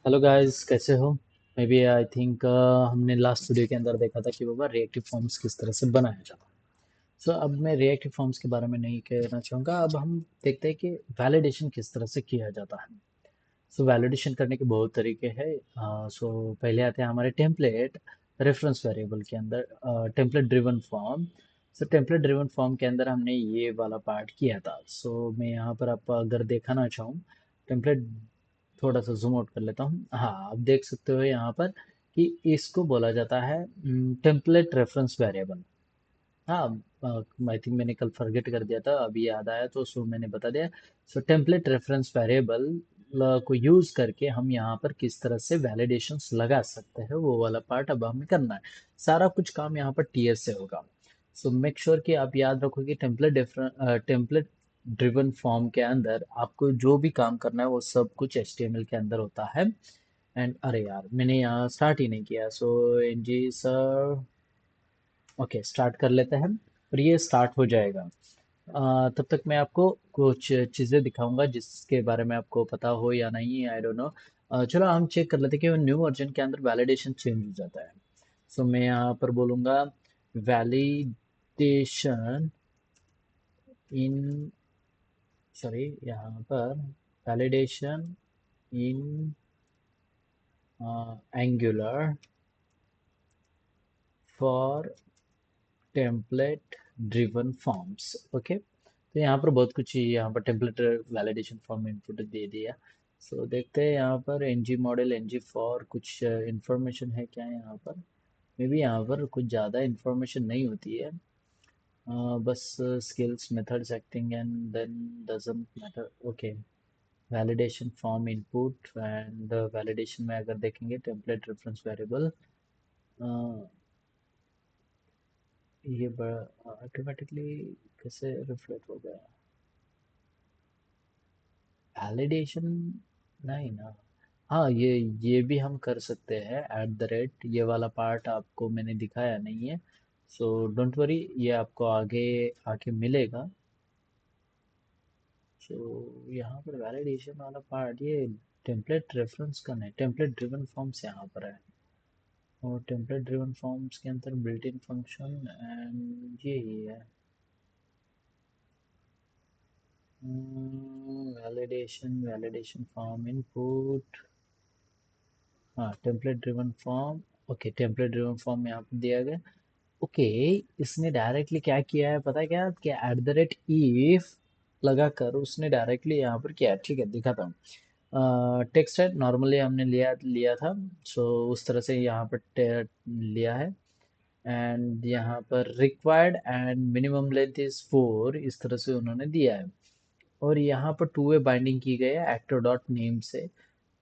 Hello guys, कैसे हो? May be I think हमने लास्ट वीडियो के अंदर देखा था कि बाबा रिएक्टिव फॉर्म्स किस तरह से बनाया जाता है। सो अब मैं रिएक्टिव फॉर्म्स के बारे में नहीं कहना चाहूँगा। अब हम देखते हैं कि वैलिडेशन किस तरह से किया जाता है। सो वैलिडेशन करने के बहुत तरीके हैं। सो पहले आते हैं हमारे टेम्पलेट रेफरेंस वेरिएबल के अंदर टेम्पलेट ड्रिवन फॉर्म। सो टेम्पलेट ड्रिवन फॉर्म के अंदर हमने ये वाला पार्ट किया था। सो मैं यहाँ पर आप अगर देखना चाहूँ टेम्पलेट, थोड़ा सा जूम आउट कर लेता हूँ। हाँ, आप देख सकते हो यहाँ पर कि इसको बोला जाता है टेम्पलेट रेफरेंस वेरिएबल। हाँ, आई थिंक मैंने कल फॉरगेट कर दिया था, अभी याद आया तो सो मैंने बता दिया। सो टेम्पलेट रेफरेंस वेरिएबल को यूज करके हम यहाँ पर किस तरह से वैलिडेशंस लगा सकते हैं वो वाला पार्ट अब हमें करना है। सारा कुछ काम यहाँ पर टीएस से होगा। सो मेक श्योर कि आप याद रखो कि टेम्पलेट ड्रिवन फॉर्म के अंदर आपको जो भी काम करना है वो सब कुछ एचटीएमएल के अंदर होता है। एंड अरे यार, मैंने यहाँ स्टार्ट ही नहीं किया। सो एनजी सर, ओके स्टार्ट कर लेते हैं और ये स्टार्ट हो जाएगा। तब तक मैं आपको कुछ चीज़ें दिखाऊंगा जिसके बारे में आपको पता हो या नहीं, आई डोंट नो। चलो हम चेक कर लेते हैं कि न्यू वर्जन के अंदर वैलिडेशन चेंज हो जाता है। सो मैं यहाँ पर बोलूँगा वैलिडेशन इन, सॉरी, यहाँ पर validation in angular for template driven forms. Okay, तो यहाँ पर बहुत कुछ ही, यहाँ पर टेम्पलेट वैलिडेशन फॉर्म इनपुट दे दिया। सो देखते हैं यहाँ पर एनजी मॉडल एनजी फॉर कुछ इंफॉर्मेशन है क्या यहाँ पर। मे बी यहाँ पर कुछ ज़्यादा इंफॉर्मेशन नहीं होती है। बस skills methods acting and then doesn't matter. Okay, validation form input and validation में अगर देखेंगे टेम्पलेट रेफरेंस वेरिएबल, ये बड़ा ऑटोमेटिकली कैसे रिफ्लेक्ट हो गया? वैलिडेशन नहीं ना। हाँ, ये भी हम कर सकते हैं एट द रेट, ये वाला पार्ट आपको मैंने दिखाया नहीं है। सो डोंट वरी, ये आपको आगे आके मिलेगा। सो यहाँ पर वैलिडेशन वाला पार्ट, ये टेम्पलेट रेफरेंस का नहीं, टेम्पलेट ड्रिवन फॉर्म्स यहाँ पर है। और टेम्पलेट ड्रिवन फॉर्म्स के अंदर बिल्ट इन फंक्शन एंड ये ही है। वैलिडेशन वैलिडेशन फॉर्म इनपुट, हाँ template driven form. Okay, template driven form यहाँ पर दिया गया। ओके, इसने डायरेक्टली क्या किया है पता है क्या? कि एट द रेट इफ लगाकर उसने डायरेक्टली यहाँ पर किया है। ठीक है, दिखाता हूँ। टेक्स्ट है, नॉर्मली हमने लिया लिया था। सो उस तरह से यहाँ पर लिया है। एंड यहाँ पर required and minimum length is 4, इस तरह से उन्होंने दिया है। और यहाँ पर टू वे बाइंडिंग की गई है एक्टर डॉट नेम से।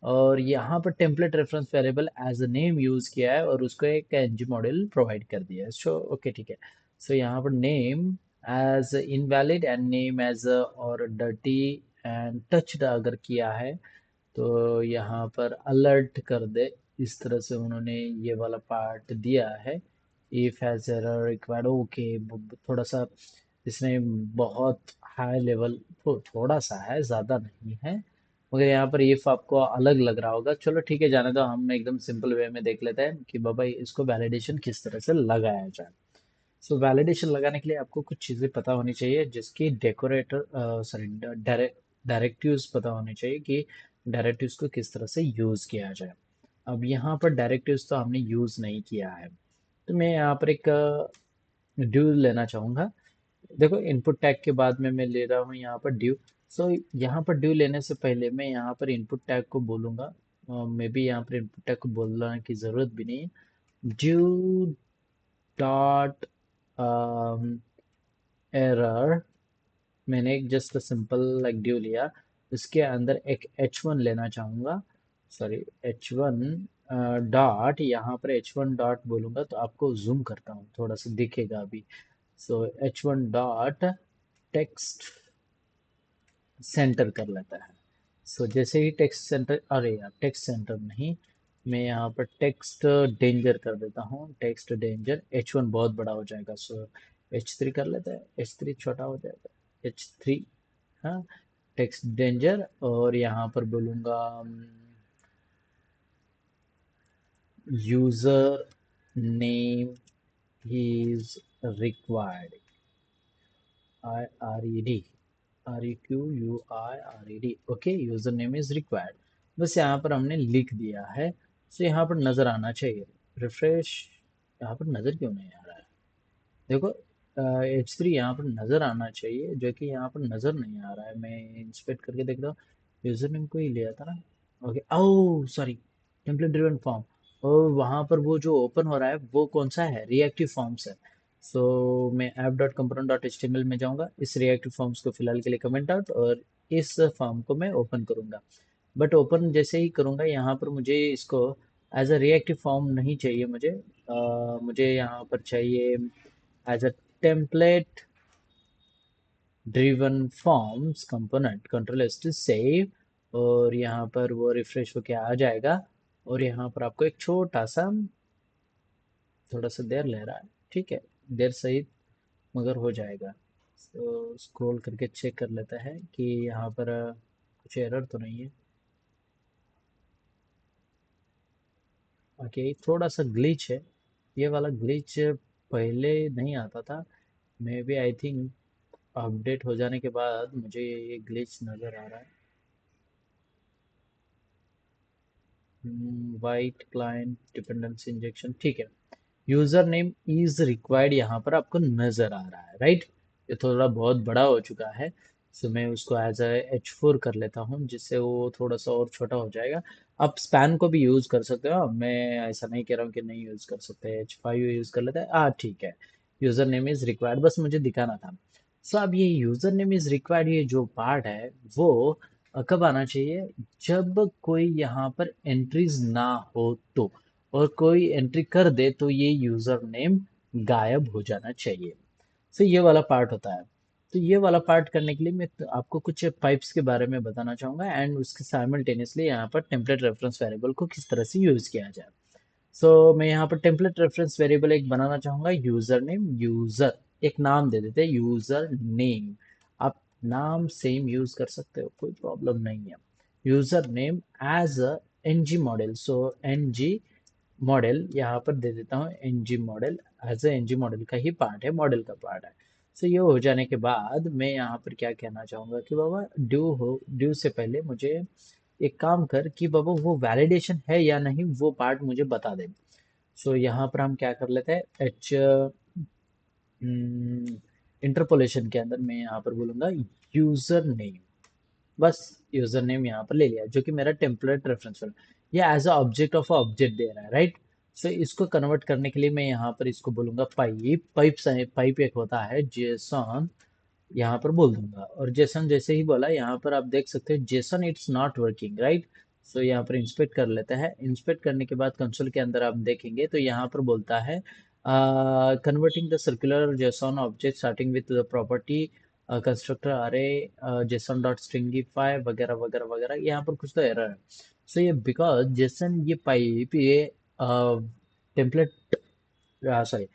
और यहाँ पर template reference variable as a name use किया है और उसको एक एनजी मॉडल प्रोवाइड कर दिया है। सो ओके, ठीक है। सो यहाँ पर name as invalid and name as और डर्टी एंड टच्ड अगर किया है तो यहाँ पर अलर्ट कर दे। इस तरह से उन्होंने ये वाला पार्ट दिया है। If has error required, okay. थोड़ा सा इसमें बहुत हाई लेवल, थोड़ा सा है, ज़्यादा नहीं है। मगर यहाँ पर इफ आपको अलग लग रहा होगा, चलो ठीक है, जाने दो। हम एकदम सिंपल वे में देख लेते हैं कि बाबा इसको वैलिडेशन किस तरह से लगाया जाए। सो वैलिडेशन लगाने के लिए आपको कुछ चीज़ें पता होनी चाहिए जिसकी डेकोरेटर, सॉरी, डायरेक्टिव्स पता होने चाहिए कि डायरेक्टिव्स को किस तरह से यूज़ किया जाए। अब यहाँ पर डायरेक्टिव्स तो हमने यूज़ नहीं किया है, तो मैं यहाँ पर एक ड्यू लेना चाहूँगा। देखो, इनपुट टैग के बाद में मैं ले रहा हूँ यहाँ पर ड्यू। सो यहाँ पर ड्यू लेने से पहले मैं यहाँ पर इनपुट टैग को बोलूँगा। मे बी यहाँ पर इनपुट टैग को बोलने की ज़रूरत भी नहीं है। ड्यू डॉट एरर, मैंने एक जस्ट सिंपल लाइक ड्यू लिया। इसके अंदर एक h1 लेना चाहूँगा। सॉरी, h1 डॉट, यहाँ पर h1 डॉट बोलूँगा तो आपको जूम करता हूँ, थोड़ा सा दिखेगा अभी। सो h1 डॉट टेक्स्ट सेंटर कर लेता है। सो जैसे ही टेक्स्ट सेंटर, अरे यार टेक्स्ट सेंटर नहीं, मैं यहाँ पर टेक्स्ट डेंजर कर देता हूँ। टेक्स्ट डेंजर, h1 बहुत बड़ा हो जाएगा। सो h3 कर लेते हैं, h3 छोटा हो जाएगा, h3। हाँ, टेक्स्ट डेंजर। और यहाँ पर बोलूँगा user name is required. IRED REQUIRED okay, user name is required. बस यहाँ पर हमने लिख दिया है, तो यहाँ पर नजर आना चाहिए। रिफ्रेश, यहाँ पर नजर क्यों नहीं आ रहा है? देखो, H3 यहाँ पर नजर आना चाहिए, जो कि यहाँ पर नजर नहीं आ रहा है। मैं इंस्पेक्ट करके देख रहा हूँ, यूजर नेम को ही लिया था ना। Okay, oh sorry, template driven form. और वहाँ पर वो जो ओपन हो रहा है वो कौन सा है? रिएक्टिव फॉर्म्स है। सो मैं app.component.html में जाऊँगा, इस रिएक्टिव फॉर्म्स को फिलहाल के लिए कमेंट आउट, और इस फॉर्म को मैं ओपन करूँगा। बट ओपन जैसे ही करूँगा, यहाँ पर मुझे इसको एज अ रिएक्टिव फॉर्म नहीं चाहिए। मुझे यहाँ पर चाहिए as a template driven forms component, control S to save. और यहाँ पर वो रिफ्रेश होके आ जाएगा, और यहाँ पर आपको एक छोटा सा, थोड़ा सा देर ले रहा है, ठीक है, देर सही, मगर हो जाएगा। तो स्क्रॉल करके चेक कर लेता है कि यहाँ पर कुछ एरर तो नहीं है। ओके, थोड़ा सा ग्लिच है, ये वाला ग्लिच पहले नहीं आता था। Maybe I think update हो जाने के बाद मुझे ये ग्लिच नज़र आ रहा है। वाइट क्लाइंट डिपेंडेंसी इंजेक्शन, ठीक है। यूजर नेम इज रिक्वायर्ड यहाँ पर आपको नजर आ रहा है, राइट? ये थोड़ा बहुत बड़ा हो चुका है, सो मैं उसको एज H4 कर लेता हूँ, जिससे वो थोड़ा सा और छोटा हो जाएगा। आप स्पैन को भी यूज कर सकते हो, मैं ऐसा नहीं कह रहा हूँ कि नहीं यूज कर सकते। H5 यूज कर लेते हैं, हाँ ठीक है। यूजर नेम इज रिक्वायर्ड, बस मुझे दिखाना था। सो अब ये यूजर नेम इज रिक्वायर्ड, ये जो पार्ट है वो कब आना चाहिए? जब कोई यहाँ पर एंट्रीज ना हो तो, और कोई एंट्री कर दे तो ये यूजर नेम गायब हो जाना चाहिए। तो ये वाला पार्ट होता है। तो ये वाला पार्ट करने के लिए मैं आपको कुछ पाइप्स के बारे में बताना चाहूंगा, एंड उसके साइमल्टेनियसली यहाँ पर टेम्पलेट रेफरेंस वेरिएबल को किस तरह से यूज किया जाए। मैं यहाँ पर टेम्पलेट रेफरेंस वेरिएबल एक बनाना चाहूंगा, यूजर नेम। यूजर, एक नाम दे देते हैं यूजर नेम। आप नाम सेम यूज कर सकते हो, कोई प्रॉब्लम नहीं है। User name as a NG model, NG model यहाँ पर दे देता हूँ। NG model as a NG model का ही पार्ट है, मॉडल का पार्ट है। ये हो जाने के बाद मैं यहाँ पर क्या कहना चाहूंगा कि बाबा, ड्यू से पहले मुझे एक काम कर कि बाबा वो वैलिडेशन है या नहीं, वो पार्ट मुझे बता दे। यहाँ पर हम क्या कर लेते हैं, एच इंटरपोलेशन के अंदर मैं यहाँ पर बोलूंगा यूजर नेम। बस यूजर नेम यहाँ पर ले लिया, जो कि मेरा टेम्पलेट रेफरेंस है। ये as a object of object दे रहा है, राइट? इसको कन्वर्ट करने के लिए मैं यहाँ पर इसको बोलूंगा पाइप। पाइप एक होता है जेसन, यहाँ पर बोल दूंगा। और जेसन जैसे ही बोला, यहाँ पर आप देख सकते हैं Jason it's not working, right? यहाँ पर इंस्पेक्ट कर लेते हैं। इंस्पेक्ट करने के बाद कंसोल के अंदर आप देखेंगे तो यहाँ पर बोलता है converting the circular Jason object starting with the property constructor अरे जेसन डॉट स्ट्रिंगिफाई वगैरह वगैरह वगैरह, यहाँ पर कुछ तो एरर है। ये बिकॉज जेसन, ये पाइप, ये template, sorry,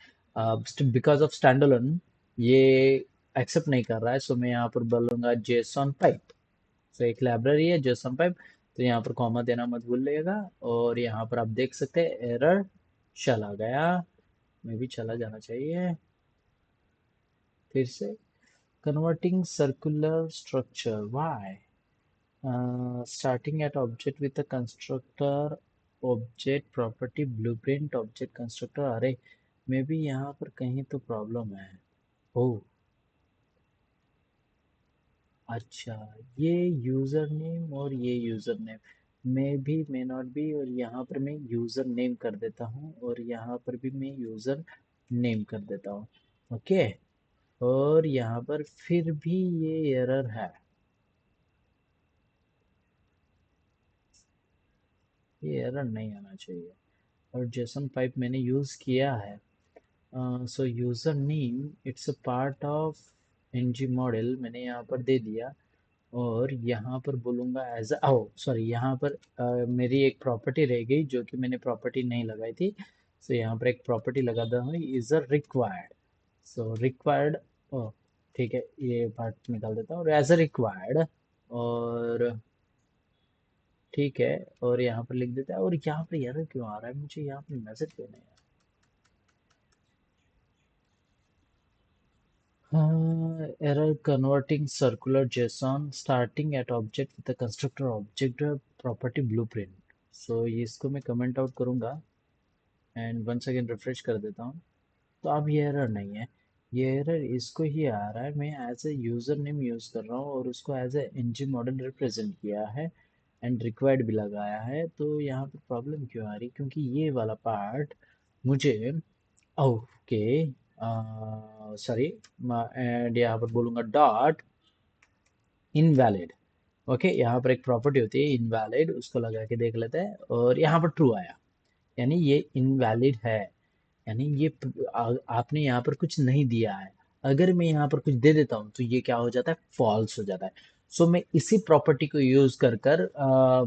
because of standalone, ये एक्सेप्ट नहीं कर रहा है। मैं यहाँ पर बोलूंगा जेसन पाइप। एक लाइब्रेरी है जेसन पाइप, तो यहाँ पर कॉमा देना मत भूलिएगा। और यहाँ पर आप देख सकते हैं एरर चला गया, में भी चला जाना चाहिए। फिर से converting circular structure, why starting at object with the constructor object property blueprint object constructor, अरे मे बी यहाँ पर कहीं तो प्रॉब्लम है। ओह अच्छा, ये यूजर नेम और ये यूजर नेम में भी मे नॉट बी, और यहाँ पर मैं यूजर नेम कर देता हूँ, और यहाँ पर भी मैं यूजर नेम कर देता हूँ। ओके, और यहाँ पर फिर भी ये एरर है, ये एरर नहीं आना चाहिए। और जेसन पाइप मैंने यूज किया है। User name it's a part of NG model, मैंने यहाँ पर दे दिया। और यहाँ पर बोलूँगा एज ओ सॉरी, यहाँ पर मेरी एक प्रॉपर्टी रह गई जो कि मैंने प्रॉपर्टी नहीं लगाई थी। यहाँ पर एक प्रॉपर्टी लगा देता हूँ, इज अ रिक्वायर्ड। रिक्वायर्ड, ओ ठीक है, ये पार्ट निकाल देता हूँ, और एज अ रिक्वायर्ड। और ठीक है, और यहाँ पर लिख देता है। और यहाँ पर एरर क्यों आ रहा है, मुझे यहाँ पर मैसेज क्यों नहीं आ रहा? Error converting circular JSON starting at object with constructor object property blueprint. So ये इसको मैं कमेंट आउट करूंगा एंड वंस अगेन रिफ्रेश कर देता हूँ। तो अब ये एरर नहीं है, ये एरर इसको ही आ रहा है। मैं as a user name use कर रहा हूँ और उसको as a ng model represent किया है एंड रिक्वायर्ड भी लगाया है। तो यहाँ पर प्रॉब्लम क्यों आ रही, क्योंकि ये वाला पार्ट मुझे, ओके सॉरी, एंड यहाँ पर बोलूंगा डॉट इनवैलिड। ओके, यहाँ पर एक प्रॉपर्टी होती है इनवैलिड, उसको लगा के देख लेते हैं और यहाँ पर ट्रू आया, यानी ये इनवैलिड है। यानी ये आपने यहाँ पर कुछ नहीं दिया है। अगर मैं यहाँ पर कुछ दे देता हूँ तो ये क्या हो जाता है, फॉल्स हो जाता है। सो मैं इसी प्रॉपर्टी को यूज कर कर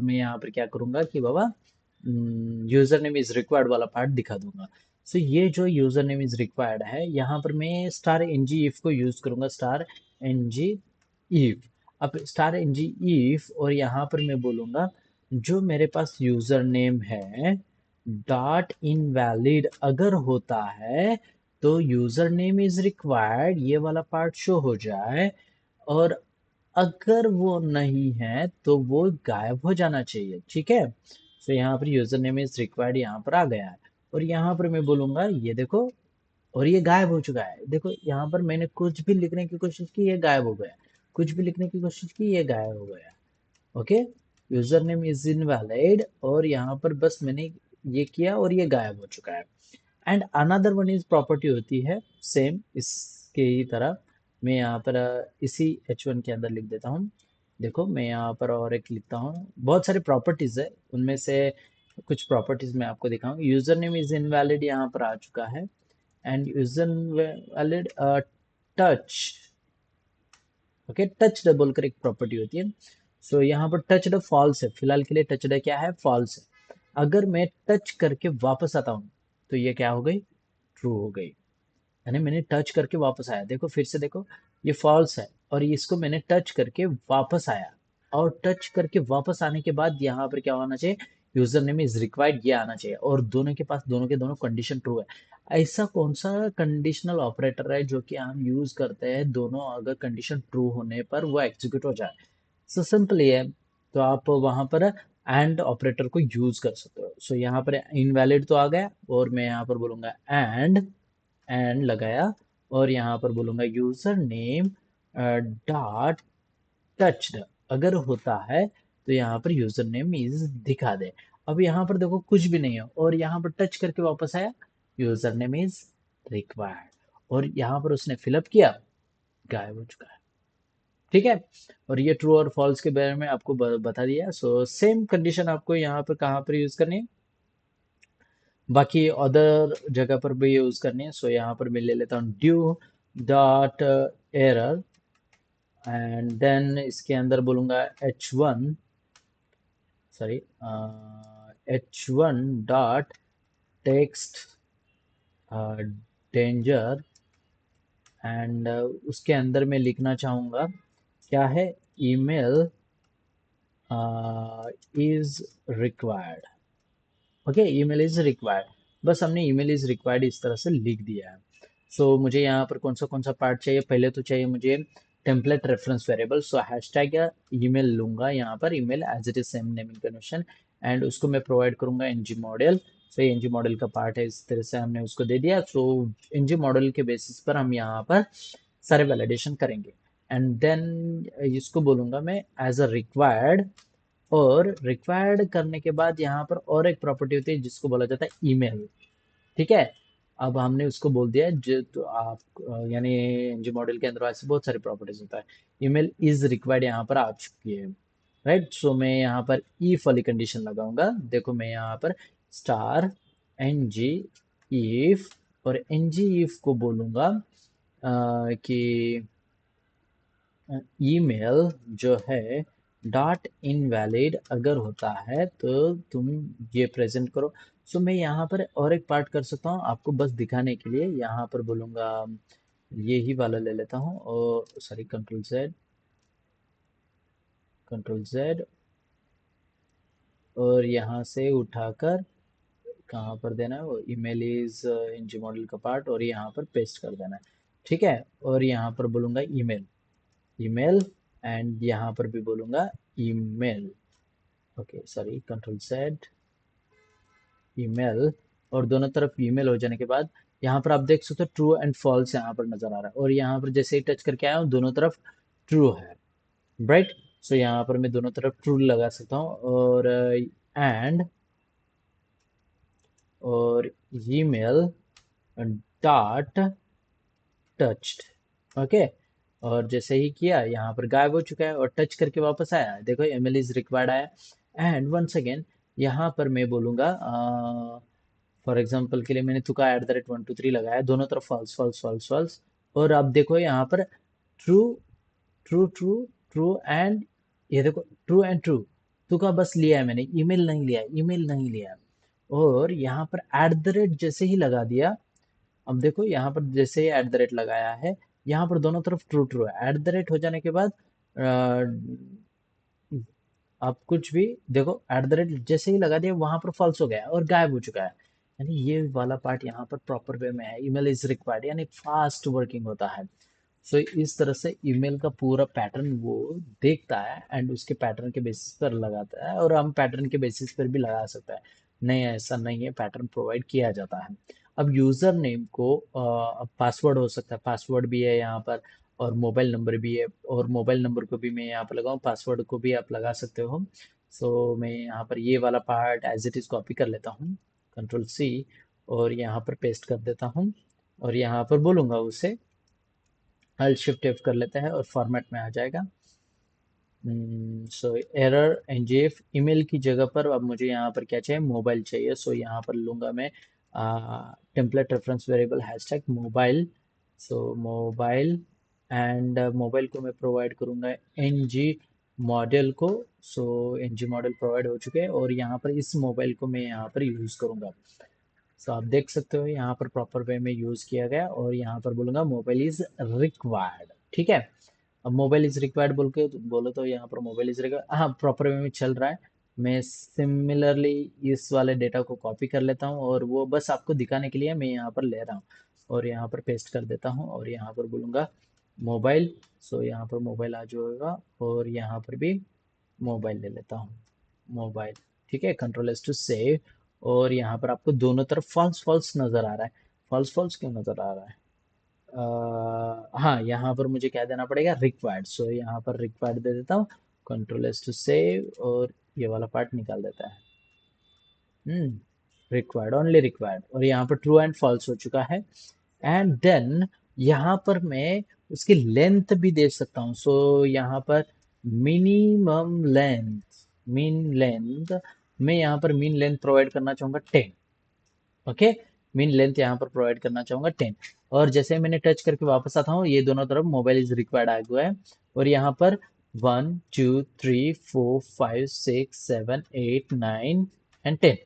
मैं यहाँ पर क्या करूंगा कि बाबा यूजर नेम इज रिक्वायर्ड वाला पार्ट दिखा दूंगा। सो ये जो यूजर नेम इज रिक्वायर्ड है, यहाँ पर मैं स्टार एनजी इफ को यूज करूंगा, स्टार एनजी इफ। अब स्टार एनजी इफ और यहाँ पर मैं बोलूंगा जो मेरे पास यूजर नेम है डॉट इनवैलिड अगर होता है तो यूजर नेम इज रिक्वायर्ड ये वाला पार्ट शो हो जाए, और अगर वो नहीं है तो वो गायब हो जाना चाहिए। ठीक है, तो यहाँ पर यूजर नेम इज रिक्वायर्ड यहाँ पर आ गया है। और यहाँ पर मैं बोलूंगा ये देखो, और ये गायब हो चुका है। देखो यहाँ पर मैंने कुछ भी लिखने की कोशिश की, ये गायब हो गया। कुछ भी लिखने की कोशिश की, ये गायब हो गया। Okay, user name is invalid और यहाँ पर बस मैंने ये किया और ये गायब हो चुका है। And another one is property होती है सेम इसके ही तरह। मैं यहाँ पर इसी H1 के अंदर लिख देता हूँ। देखो मैं यहाँ पर और एक लिखता हूँ, बहुत सारे प्रॉपर्टीज है, उनमें से कुछ प्रॉपर्टीज मैं आपको दिखाऊंगा। यूजर नेम इज इनवैलिड यहाँ पर आ चुका है and user valid touch. Okay, touched बोलकर एक प्रॉपर्टी होती है। सो यहाँ पर टच्ड फॉल्स है, फिलहाल के लिए टच्ड क्या है, फॉल्स है। अगर मैं टच करके वापस आता हूँ तो ये क्या हो गई, ट्रू हो गई। यानी मैंने टच करके वापस आया, देखो फिर से देखो, ये फॉल्स है और इसको मैंने टच करके वापस आया। और टच करके वापस आने के बाद यहाँ पर क्या होना चाहिए, यूजर नेम इज रिक्वायर्ड ये आना चाहिए, और दोनों के पास दोनों के दोनों कंडीशन ट्रू है। ऐसा कौन सा कंडीशनल ऑपरेटर है जो कि हम यूज करते हैं, दोनों अगर कंडीशन ट्रू होने पर वो एग्जीक्यूट हो जाए। सो सिंपल ये है। तो आप वहां पर एंड ऑपरेटर को यूज कर सकते हो। सो यहाँ पर इनवैलिड तो आ गया और मैं यहाँ पर बोलूंगा एंड लगाया और यहाँ पर बोलूंगा यूजर नेम डॉट टच्ड अगर होता है तो यहाँ पर यूजर नेम इज दिखा दे। अब यहाँ पर देखो कुछ भी नहीं है और यहाँ पर टच करके वापस आया, यूजर नेम इज रिक्वायर्ड, और यहाँ पर उसने फिलअप किया, गायब हो चुका है। ठीक है, और ये ट्रू और फॉल्स के बारे में आपको बता दिया। सो सेम कंडीशन आपको यहाँ पर कहाँ पर यूज करनी है, बाकी अदर जगह पर भी यूज करनी है। सो यहाँ पर मैं ले लेता हूँ div dot error and then इसके अंदर बोलूंगा H1, sorry, H1 dot text danger and उसके अंदर मैं लिखना चाहूंगा क्या है, email is required. Okay, email is required, बस हमने ईमेल इज रिक्वायर्ड इस तरह से लिख दिया है। सो मुझे यहाँ पर कौन सा पार्ट चाहिए, पहले तो चाहिए मुझे template reference variable. So hashtag या ईमेल लूंगा यहाँ पर, email as it is same name convention, and उसको मैं प्रोवाइड करूंगा NG model. So NG model का पार्ट है, इस तरह से हमने उसको दे दिया। सो एनजी मॉडल के बेसिस पर हम यहाँ पर सारे वैलिडेशन करेंगे एंड देन इसको बोलूंगा मैं एज अ रिक्वायर्ड। और रिक्वायर्ड करने के बाद यहाँ पर और एक प्रॉपर्टी होती है जिसको बोला जाता है ईमेल। ठीक है, अब हमने उसको बोल दिया जो तो आप यानी एनजी मॉडल के अंदर ऐसे बहुत सारी प्रॉपर्टीज होता है। ईमेल इज रिक्वायर्ड यहाँ पर आ चुकी है, राइट। सो मैं यहाँ पर इफ वाली कंडीशन लगाऊंगा। देखो मैं यहाँ पर स्टार एनजी इफ और एनजी इफ को बोलूंगा कि ईमेल जो है डॉट इनवैलिड अगर होता है तो तुम ये प्रेजेंट करो। सो मैं यहाँ पर और एक पार्ट कर सकता हूँ आपको बस दिखाने के लिए, यहाँ पर बोलूँगा ये ही वाला ले लेता हूँ और सॉरी कंट्रोल जेड और यहाँ से उठाकर कहाँ पर देना है, वो ईमेल इज एनजी मॉडल का पार्ट, और यहाँ पर पेस्ट कर देना है। ठीक है, और यहाँ पर बोलूंगा ईमेल, ईमेल, एंड यहाँ पर भी बोलूंगा email. Okay sorry, control set email, और दोनों तरफ ईमेल हो जाने के बाद यहाँ पर आप देख सकते हो ट्रू एंड फॉल्स यहाँ पर नजर आ रहा है, और यहाँ पर जैसे ही टच करके आया हूँ दोनों तरफ ट्रू है, राइट। सो यहाँ पर मैं दोनों तरफ ट्रू लगा सकता हूँ, एंड और ईमेल डॉट टच्ड। ओके, और जैसे ही किया यहाँ पर गायब हो चुका है, और टच करके वापस आया, देखो ईमेल इज रिक्वायर्ड आया। एंड वंस अगेन यहाँ पर मैं बोलूंगा, फॉर एग्जाम्पल के लिए मैंने तुका @123 लगाया, दोनों तरफ फॉल्स फॉल्स फॉल्स फॉल्स, और अब देखो यहाँ पर true true true true and, ये देखो ट्रू एंड ट्रू, तुका बस लिया है मैंने, ईमेल नहीं लिया, ईमेल नहीं लिया। और यहाँ पर जैसे ही लगा दिया, अब देखो यहाँ पर जैसे ही लगाया है, यहाँ पर दोनों तरफ ट्रू ट्रू है। हो जाने के बाद आप कुछ भी देखो, जैसे ही लगा दिया वहां पर फॉल्स हो गया और गायब हो चुका है। यानी ये वाला पार्ट यहाँ पर प्रॉपर वे में है, ईमेल इज रिक्वायर्ड, यानी फास्ट वर्किंग होता है। सो इस तरह से ईमेल का पूरा पैटर्न वो देखता है, एंड उसके पैटर्न के बेसिस पर लगाता है, और हम पैटर्न के बेसिस पर भी लगा सकते हैं। नहीं, ऐसा नहीं है, पैटर्न प्रोवाइड किया जाता है। अब यूजर नेम को अब पासवर्ड हो सकता है, पासवर्ड भी है यहाँ पर, और मोबाइल नंबर भी है, और मोबाइल नंबर को भी मैं यहाँ पर लगाऊँ, पासवर्ड को भी आप लगा सकते हो। सो मैं यहाँ पर ये वाला part as it is copy कर लेता हूँ, कंट्रोल सी, और यहाँ पर पेस्ट कर देता हूँ, और यहाँ पर बोलूंगा उसे अल्ट शिफ्ट एफ कर लेते हैं, और फॉर्मेट में आ जाएगा। सो एरर एनजीएफ, ईमेल की जगह पर अब मुझे यहाँ पर क्या चाहिए, मोबाइल चाहिए। सो यहाँ पर लूंगा मैं template reference variable hashtag mobile. So mobile, and mobile को मैं प्रोवाइड करूंगा एनजी मॉडल को। सो एनजी मॉडल प्रोवाइड हो चुके हैं, और यहाँ पर इस मोबाइल को मैं यहाँ पर यूज़ करूंगा। सो आप देख सकते हो यहाँ पर प्रॉपर वे में यूज़ किया गया, और यहाँ पर बोलूंगा मोबाइल इज रिक्वायर्ड। ठीक है, अब मोबाइल इज रिक्वायर्ड बोलो तो यहाँ पर मोबाइल इज रिक्वायर्ड, हाँ प्रॉपर वे में चल रहा है। मैं सिमिलरली इस वाले डेटा को कॉपी कर लेता हूँ, और वो बस आपको दिखाने के लिए मैं यहाँ पर ले रहा हूँ, और यहाँ पर पेस्ट कर देता हूँ, और यहाँ पर बोलूँगा मोबाइल। सो यहाँ पर मोबाइल आ जाएगा, और यहाँ पर भी मोबाइल ले लेता हूँ, मोबाइल। ठीक है, कंट्रोल एस टू सेव, और यहाँ पर आपको दोनों तरफ फॉल्स फॉल्स नज़र आ रहा है। फॉल्स फॉल्स क्यों नज़र आ रहा है? हाँ, यहाँ पर मुझे क्या देना पड़ेगा, रिक्वायर्ड। सो यहाँ पर रिक्वायर्ड दे देता हूँ, कंट्रोल एस टू सेव, और ये वाला पार्ट निकाल देता है। रिक्वायर्ड, ओनली रिक्वायर्ड, और यहाँ पर ट्रू एंड फॉल्स हो चुका है। एंड देन यहाँ पर मैं उसकी लेंथ भी दे सकता हूँ। सो यहाँ पर मिनिमम लेंथ, मीन लेंथ, मैं यहाँ पर मीन लेंथ प्रोवाइड करना चाहूंगा 10। ओके, मीन लेंथ यहाँ पर प्रोवाइड करना चाहूंगा 10, और जैसे मैंने टच करके वापस आता हूँ, ये दोनों तरफ मोबाइल इज रिक्वायर्ड आ गया है, और यहाँ पर 1 2 3 4 5 6 7 8 9 एंड 10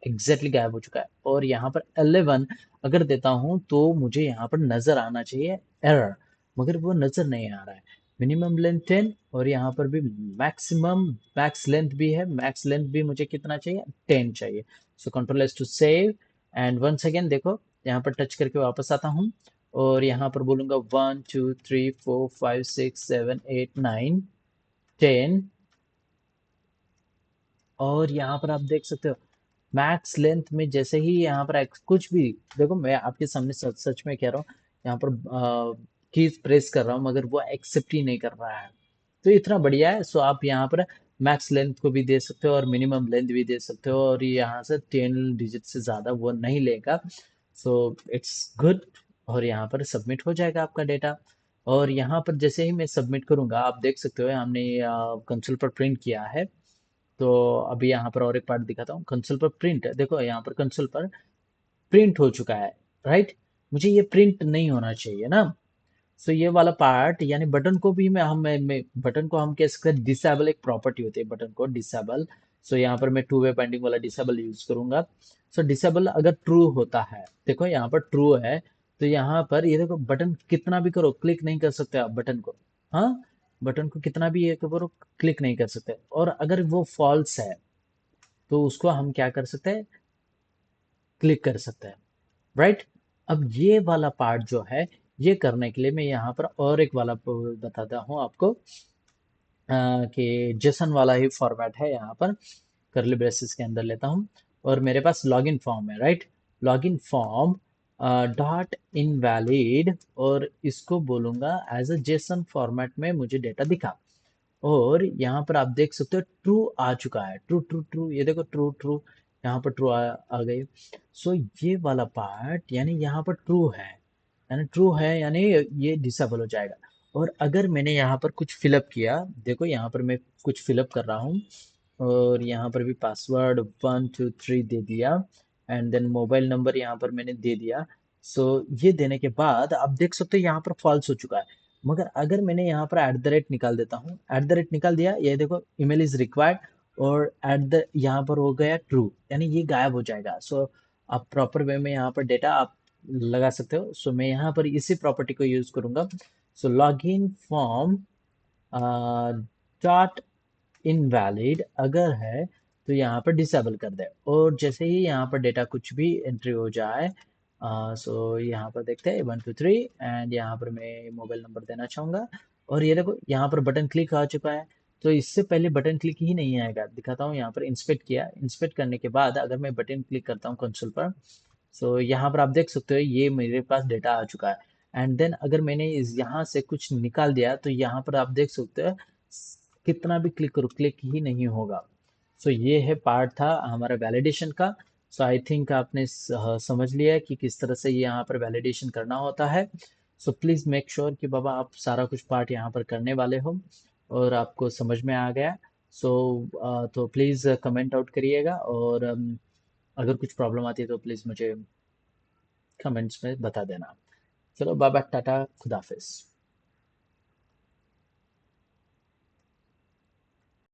एग्जैक्टली गायब हो चुका है। और यहाँ पर 11 अगर देता हूँ तो मुझे यहाँ पर नजर आना चाहिए एरर, मगर वो नजर नहीं आ रहा है। मिनिमम लेंथ 10, और यहाँ पर भी मैक्सिमम, मैक्स लेंथ भी है, मैक्स लेंथ भी मुझे कितना चाहिए, 10 चाहिए। So control S to save, and once again देखो यहाँ पर टच करके वापस आता हूँ, और यहाँ पर बोलूंगा 1 2 3 4 5 6 7 8 9 10, और यहाँ पर आप देख सकते हो मैक्स लेंथ में जैसे ही यहाँ पर कुछ भी देखो, मैं आपके सामने सच सच में कह रहा हूँ, यहाँ पर कीज प्रेस कर रहा हूँ मगर वो एक्सेप्ट ही नहीं कर रहा है। तो इतना बढ़िया है। सो आप यहाँ पर मैक्स लेंथ को भी दे सकते हो, और मिनिमम लेंथ भी दे सकते हो, और यहाँ से 10 डिजिट से ज़्यादा वो नहीं लेगा। सो इट्स गुड, और यहाँ पर सबमिट हो जाएगा आपका डेटा। और यहाँ पर जैसे ही मैं सबमिट करूँगा, आप देख सकते हो हमने कंसोल पर प्रिंट किया है। तो अभी यहाँ पर और एक पार्ट दिखाता हूँ, कंसोल पर प्रिंट, देखो यहाँ पर कंसोल पर प्रिंट हो चुका है, राइट। मुझे ये प्रिंट नहीं होना चाहिए ना। सो ये वाला पार्ट, यानी बटन को भी मैं बटन को हम कह सकते हैं डिसेबल, एक प्रॉपर्टी होती है बटन को डिसेबल। सो यहाँ पर मैं टू वे बाइंडिंग वाला डिसेबल यूज करूंगा। सो डिसेबल अगर ट्रू होता है, देखो यहाँ पर ट्रू है, तो यहाँ पर ये देखो बटन कितना भी करो क्लिक नहीं कर सकते आप बटन को। हाँ, बटन को कितना भी ये करो क्लिक नहीं कर सकते। और अगर वो फॉल्स है तो उसको हम क्या कर सकते हैं, क्लिक कर सकते हैं, राइट। अब ये वाला पार्ट जो है, ये करने के लिए मैं यहाँ पर और एक वाला बताता हूँ आपको, कि जेसन वाला ही फॉर्मेट है यहाँ पर। करली ब्रेसेस के अंदर लेता हूँ और मेरे पास लॉगिन फॉर्म है, right. Login form dot invalid, और इसको बोलूंगा एज अ जेसन फॉर्मेट में मुझे डेटा दिखा। और यहाँ पर आप देख सकते हो ट्रू आ चुका है, ट्रू ट्रू ट्रू, ये देखो ट्रू ट्रू, यहाँ पर ट्रू आ गई। सो ये वाला पार्ट यानी यहाँ पर ट्रू है, यानी ट्रू है, यानी ये डिसेबल हो जाएगा। और अगर मैंने यहाँ पर कुछ फिलअप किया, देखो यहाँ पर मैं कुछ फिलअप कर रहा हूँ, और यहाँ पर भी पासवर्ड 123 दे दिया, एंड देन मोबाइल नंबर यहाँ पर मैंने दे दिया। सो ये देने के बाद आप देख सकते हो यहाँ पर फॉल्स हो चुका है। मगर अगर मैंने यहाँ पर एट द रेट निकाल देता हूँ, एट द रेट निकाल दिया, ये देखो ईमेल इज रिक्वायर्ड, और एट द यहाँ पर हो गया ट्रू, यानी ये गायब हो जाएगा। सो आप प्रॉपर वे में यहाँ पर डेटा आप लगा सकते हो। सो मैं यहाँ पर इसी प्रॉपर्टी को यूज करूंगा। So log in form dot invalid अगर है तो यहाँ पर डिसेबल कर दे, और जैसे ही यहाँ पर डेटा कुछ भी एंट्री हो जाए, सो यहाँ पर देखते हैं 123, एंड यहाँ पर मैं मोबाइल नंबर देना चाहूंगा। और ये देखो यहाँ पर बटन क्लिक आ चुका है। तो इससे पहले बटन क्लिक ही नहीं आएगा, दिखाता हूँ। यहाँ पर इंस्पेक्ट किया, इंस्पेक्ट करने के बाद अगर मैं बटन क्लिक करता हूँ कंसोल पर, सो यहाँ पर आप देख सकते हो ये मेरे पास डेटा आ चुका है। एंड देन अगर मैंने इस यहाँ से कुछ निकाल दिया तो यहाँ पर आप देख सकते हो कितना भी क्लिक करो क्लिक ही नहीं होगा। सो ये है पार्ट था हमारा वैलिडेशन का। सो आई थिंक आपने समझ लिया है कि किस तरह से ये यहाँ पर वैलिडेशन करना होता है। सो प्लीज़ मेक श्योर कि बाबा आप सारा कुछ पार्ट यहाँ पर करने वाले हो और आपको समझ में आ गया। सो तो प्लीज़ कमेंट आउट करिएगा, और अगर कुछ प्रॉब्लम आती है तो प्लीज़ मुझे कमेंट्स में बता देना। चलो बाय बाय, टाटा, खुदाफिज।